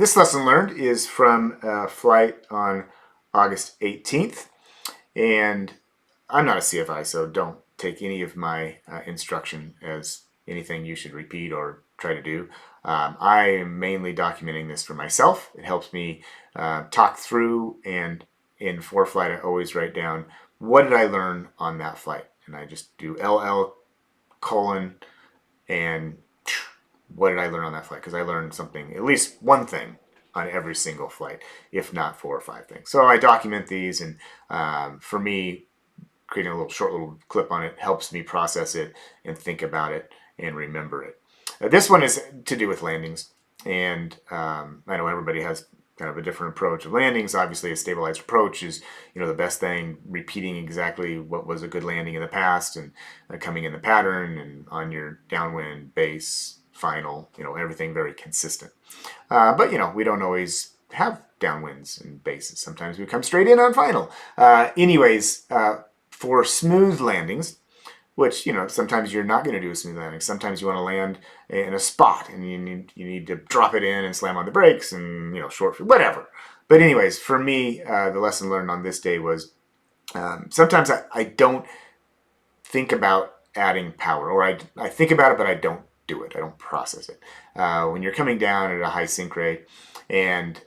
This lesson learned is from a flight on August 18th, and I'm not a CFI, so don't take any of my instruction as anything you should repeat or try to do. I am mainly documenting this for myself. It helps me talk through, and in ForeFlight I always write down what did I learn on that flight, and I just do LL colon and what did I learn on that flight? Because I learned something, at least one thing on every single flight, if not 4 or 5 things. So I document these, and for me, creating a short little clip on it helps me process it and think about it and remember it. This one is to do with landings, and I know everybody has kind of a different approach of landings. Obviously, a stabilized approach is the best thing. Repeating exactly what was a good landing in the past and coming in the pattern and on your downwind, base, final, everything very consistent. But we don't always have downwinds and bases. Sometimes we come straight in on final. Anyways, for smooth landings, which sometimes you're not going to do a smooth landing. Sometimes you want to land in a spot and you need to drop it in and slam on the brakes and short whatever. But anyways, for me, the lesson learned on this day was sometimes I don't think about adding power, or I think about it, but I don't do it. I don't process it. When you're coming down at a high sync rate and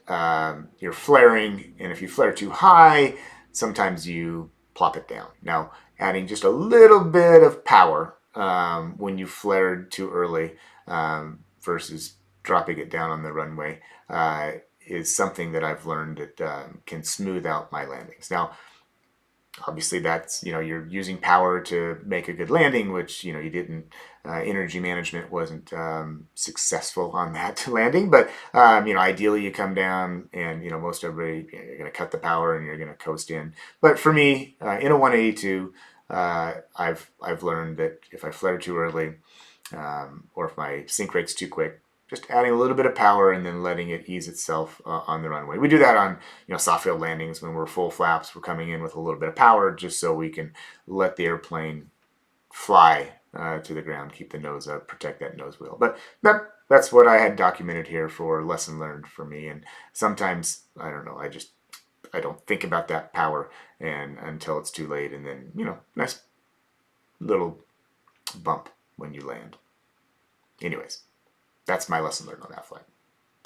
you're flaring, and if you flare too high, sometimes you plop it down. Now, adding just a little bit of power when you flared too early versus dropping it down on the runway is something that I've learned that can smooth out my landings. Now, obviously that's you're using power to make a good landing, which you didn't. Energy management wasn't successful on that landing, but ideally you come down and most everybody, you're going to cut the power and you're going to coast in. But for me, in a 182, I've learned that if I flare too early or if my sync rate's too quick, just adding a little bit of power and then letting it ease itself on the runway. We do that on soft field landings when we're full flaps. We're coming in with a little bit of power just so we can let the airplane fly to the ground, keep the nose up, protect that nose wheel. But that's what I had documented here for lesson learned for me. And sometimes I don't know, I don't think about that power and until it's too late, and then nice little bump when you land. Anyways, that's my lesson learned on that flight.